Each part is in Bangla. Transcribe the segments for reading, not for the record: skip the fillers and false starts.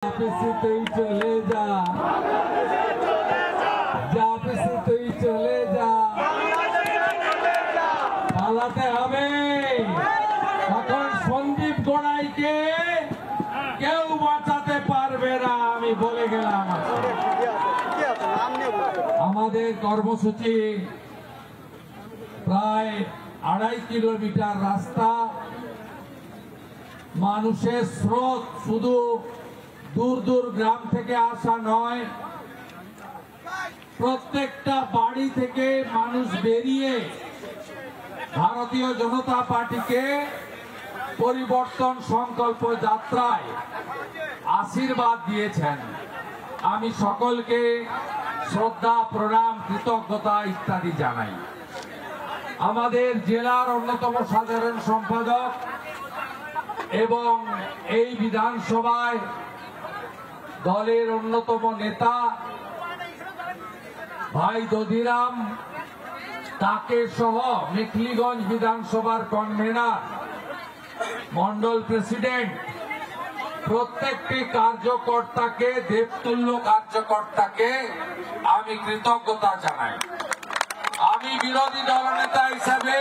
তুই চলে যা, তুই চলে যা, পালাতে হবে। এখন সন্দীপ গড়াইকে কেউ বাঁচাতে পারবে না, আমি বলে গেলাম। আমাদের কর্মসূচি প্রায় 2.5 কিলোমিটার রাস্তা। মানুষের স্রোত শুধু দূর দূর গ্রাম থেকে আসা নয়, প্রত্যেকটা বাড়ি থেকে মানুষ বেরিয়ে ভারতীয় জনতা পার্টিকে পরিবর্তন সংকল্প যাত্রায় আশীর্বাদ দিয়েছেন। আমি সকলকে শ্রদ্ধা, প্রণাম, কৃতজ্ঞতা ইত্যাদি জানাই। আমাদের জেলার অন্যতম সাধারণ সম্পাদক এবং এই বিধানসভায় দলের অন্যতম নেতা ভাই দধিরাম, তাকে সহ মেখলিগঞ্জ বিধানসভার কনভেনার, মন্ডল প্রেসিডেন্ট, প্রত্যেকটি কার্যকর্তাকে, দেবতুল্য কার্যকর্তাকে আমি কৃতজ্ঞতা জানাই। আমি বিরোধী দলনেতা হিসেবে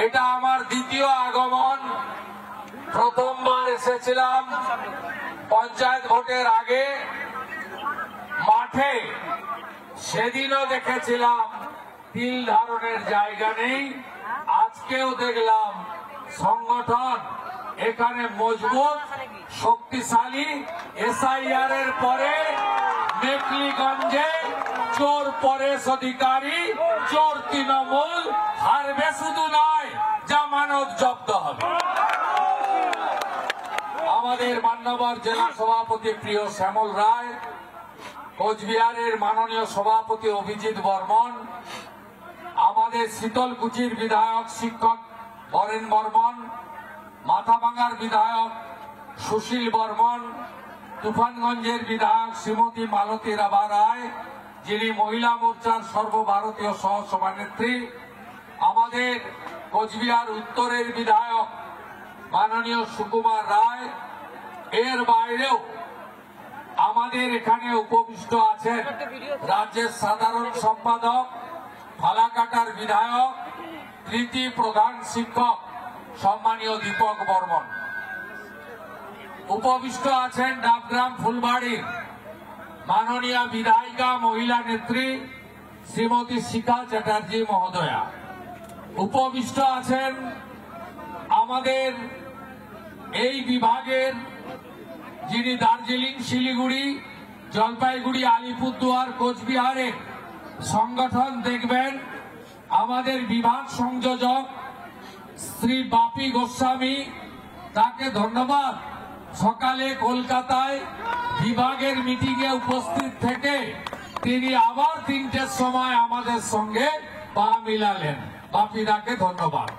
এটা আমার দ্বিতীয় আগমন। প্রথমবার এসেছিলাম পঞ্চায়েত ভোটের আগে মাঠে, সেদিনও দেখেছিলাম তিল ধারণের জায়গা নেই। আজকেও দেখলাম সংগঠন এখানে মজবুত, শক্তিশালী। এসআইআর এর পরে মেখলিগঞ্জে চোর পরেশ অধিকারী, চোর তৃণমূল হারবে, শুধু নয় জামানত জব্দ হবে। আমাদের মান্যবর জেলা সভাপতি প্রিয় শ্যামল রায়, কোচবিহারের মাননীয় সভাপতি অভিজিৎ বর্মন, আমাদের শীতলকুচির বিধায়ক শিক্ষক বরেন বর্মন, মাথাভাঙ্গার বিধায়ক সুশীল বর্মন, তুফানগঞ্জের বিধায়ক শ্রীমতী মালতী রাভা রায়, যিনি মহিলা মোর্চার সর্বভারতীয় সহ সভানেত্রী, আমাদের কোচবিহার উত্তরের বিধায়ক মাননীয় সুকুমার রায়। এর বাইরেও আমাদের এখানে উপবিষ্ট আছেন রাজ্যের সাধারণ সম্পাদক, ফালাকাটার বিধায়ক, কৃতি প্রধান শিক্ষক সম্মানীয় দীপক বর্মন। উপবিষ্ট আছেন ডাবগ্রাম ফুলবাড়ির মাননীয় বিধায়িকা, মহিলা নেত্রী শ্রীমতী শিখা চ্যাটার্জি মহোদয়া। উপবিষ্ট আছেন আমাদের এই বিভাগের, যিনি দার্জিলিং, শিলিগুড়ি, জলপাইগুড়ি, আলিপুরদুয়ার, কোচবিহারে সংগঠন দেখবেন, আমাদের বিভাগ সংযোজক শ্রী বাপি গোস্বামী, তাকে ধন্যবাদ। সকালে কলকাতায় বিভাগের মিটিংয়ে উপস্থিত থেকে তিনি আবার 3টের সময় আমাদের সঙ্গে পা মিলালেন। বাপিদাকে ধন্যবাদ।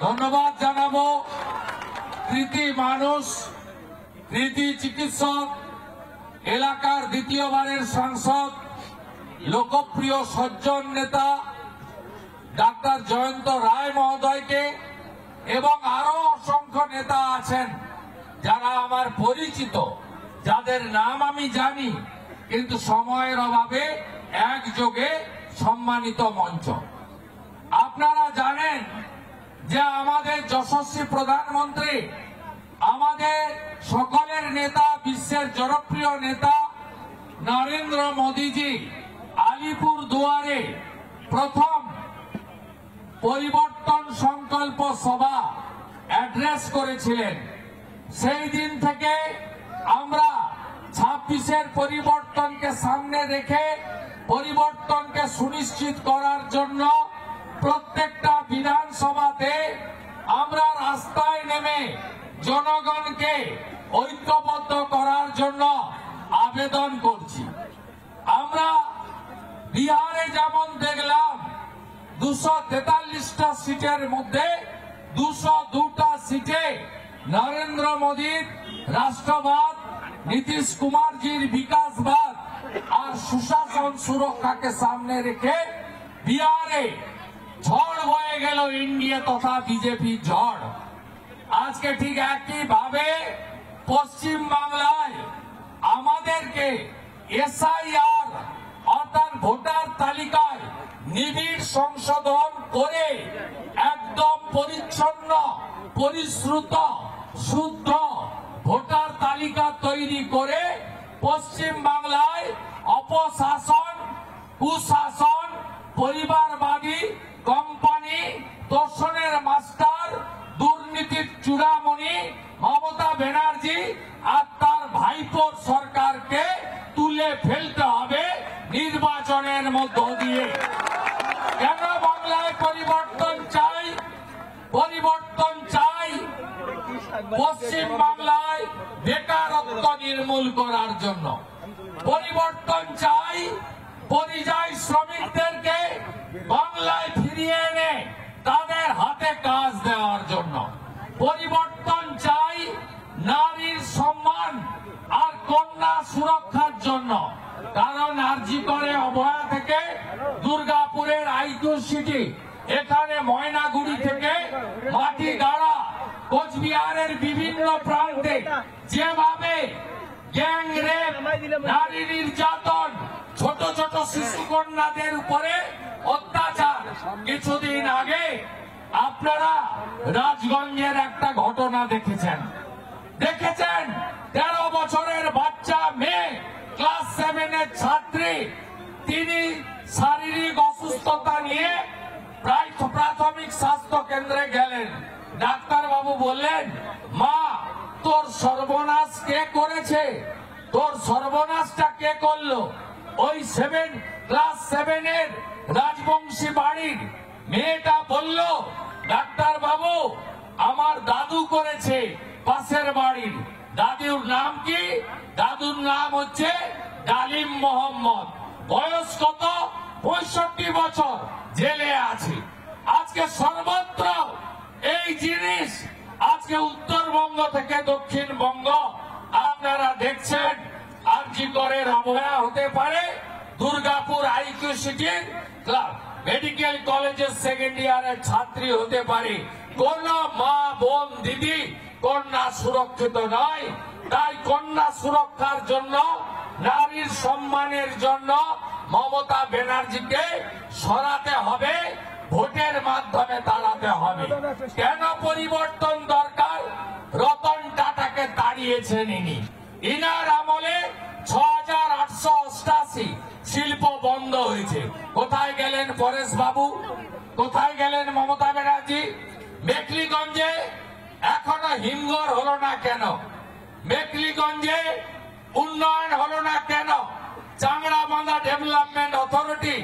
ধন্যবাদ জানাবো কৃতি মানুষ, কৃতি চিকিৎসক, এলাকার দ্বিতীয়বারের সাংসদ, লোকপ্রিয় সজ্জন নেতা ডাক্তার জয়ন্ত রায় মহোদয়কে, এবং আরো অসংখ্য নেতা আছেন যারা আমার পরিচিত, যাদের নাম আমি জানি, কিন্তু সময়ের অভাবে একযোগে সম্মানিত মঞ্চ। আপনারা জানেন যে আমাদের যশস্বী প্রধানমন্ত্রী, আমাদের সকলের নেতা, বিশ্বের জনপ্রিয় নেতা নরেন্দ্র মোদীজি আলিপুর দুয়ারে প্রথম পরিবর্তন সংকল্প সভা অ্যাড্রেস করেছিলেন। সেই দিন থেকে আমরা 26-এর পরিবর্তনকে সামনে রেখে পরিবর্তনকে সুনিশ্চিত করার জন্য প্রত্যেকটা বিধানসভাতে আমরা রাস্তায় নেমে জনগণকে ঐক্যবদ্ধ করার জন্য আবেদন করছি। আমরা বিহারে যেমন দেখলাম 243টা সিটের মধ্যে 202টা সিটে নরেন্দ্র মোদীর রাষ্ট্রবাদ, নীতিশ কুমারজির বিকাশবাদ আর সুশাসন সুরক্ষাকে সামনে রেখে বিহারে ঝড় বয়ে গেল এনডিএ তথা বিজেপি ঝড়। আজকে ঠিক একই ভাবে পশ্চিম বাংলায় আমাদেরকে এসআইআর অর্থাৎ ভোটার তালিকায় নিবিড় সংশোধন করে একদম পরিচ্ছন্ন পরিশ্রুত শুদ্ধ ভোটার তালিকা তৈরি করে পশ্চিম বাংলায় অপশাসন কুশাসন পরিবারবাদী কোম্পানি তোষণের মাস্টার দুর্নীতির চূড়ামণি মমতা ব্যানার্জি আর তার ভাইপোর সরকারকে তুলে ফেলতে হবে নির্বাচনের মধ্য দিয়ে। কেন বাংলায় পরিবর্তন চাই? পরিবর্তন চাই পশ্চিম বাংলায় বেকারত্ব নির্মূল করার জন্য। পরিবর্তন চাই পরিযায়ী শ্রমিকদেরকে বাংলায় ফিরিয়ে এনে তাদের হাতে কাজ দেওয়ার জন্য। পরিবর্তন চাই নারীর সম্মান আর কন্যা সুরক্ষার জন্য। কারণ আরজি করে অভয়া থেকে দুর্গাপুরের আইকিউ সিটি, এখানে ময়নাগুড়ি থেকে মাটিগাড়া, কোচবিহারের বিভিন্ন প্রান্তে যেভাবে গ্যাং রেপ, নারী নির্যাতন, ছোট ছোট শিশু কন্যাদের উপরে অত্যাচার। কিছুদিন আগে আপনারা রাজগঞ্জের একটা ঘটনা দেখেছেন। 13 বছরের বাচ্চা মেয়ে, ক্লাস 7 এর ছাত্রী, তিনি শারীরিক অসুস্থতা নিয়ে প্রাথমিক স্বাস্থ্য কেন্দ্রে গেলেন। ডাক্তার বাবু বললেন, মা তোর সর্বনাশ কে করেছে? তোর সর্বনাশটা কে করলো? ওই ক্লাস 7 এর রাজবংশী বাড়ির মেয়েটা বলল, ডাক্তার বাবু আমার দাদু করেছে পাশের বাড়ির। দাদুর নাম কি? দাদুর নাম হচ্ছে ডালিম মোহাম্মদ। বয়স কত? 65 বছর, জেলে আছে। আজকে সর্বত্র এই জিনিস, আজকে উত্তরবঙ্গ থেকে দক্ষিণবঙ্গ আপনারা দেখছেন। আরজি করের অবহেলা হতে পারে, দুর্গাপুর আইকিউ সিটির মেডিকেল কলেজের সেকেন্ড ইয়ারের ছাত্রী হতে পারে। কোন মা বোন দিদি কন্যা সুরক্ষিত নয়। তাই কন্যা সুরক্ষার জন্য, নারীর সম্মানের জন্য মমতা ব্যানার্জিকে সরাতে হবে, ভোটের মাধ্যমে তাড়াতে হবে। কেন পরিবর্তন দরকার? রতন টাটাকে তাড়িয়েছেন ইনি। ইনার আমলে 6888 শিল্প বন্ধ হয়েছে। কোথায় গেলেন পরেশ বাবু? কোথায় গেলেন মমতা ব্যানার্জি? মেখলিগঞ্জে এখনো হিমঘর হলো না কেন? মেখলিগঞ্জে উন্নয়ন হলো না কেন? চাংড়াবান্ধা ডেভেলপমেন্ট অথরিটি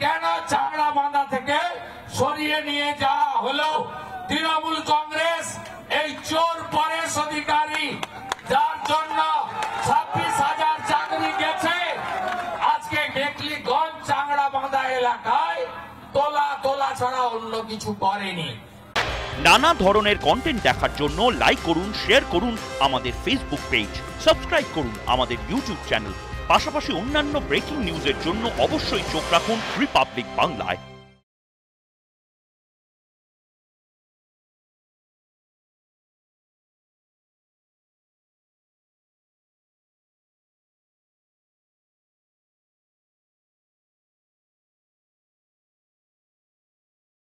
কেন চাংড়াবান্ধা থেকে সরিয়ে নিয়ে যাওয়া হলো? তৃণমূল কংগ্রেস এই চোর পরেশ অধিকারী, যার জন্য 26,000 চাকরি গেছে, আজকে মেখলিগঞ্জ চাংড়াবান্ধা এলাকায় তোলা ছাড়া অন্য কিছু করেনি। নানা ধরনের কন্টেন্ট দেখার জন্য লাইক করুন, শেয়ার করুন আমাদের ফেসবুক পেজ, সাবস্ক্রাইব করুন আমাদের ইউটিউব চ্যানেল। পাশাপাশি অন্যান্য ব্রেকিং নিউজের জন্য অবশ্যই চোখ রাখুন রিপাবলিক বাংলায়।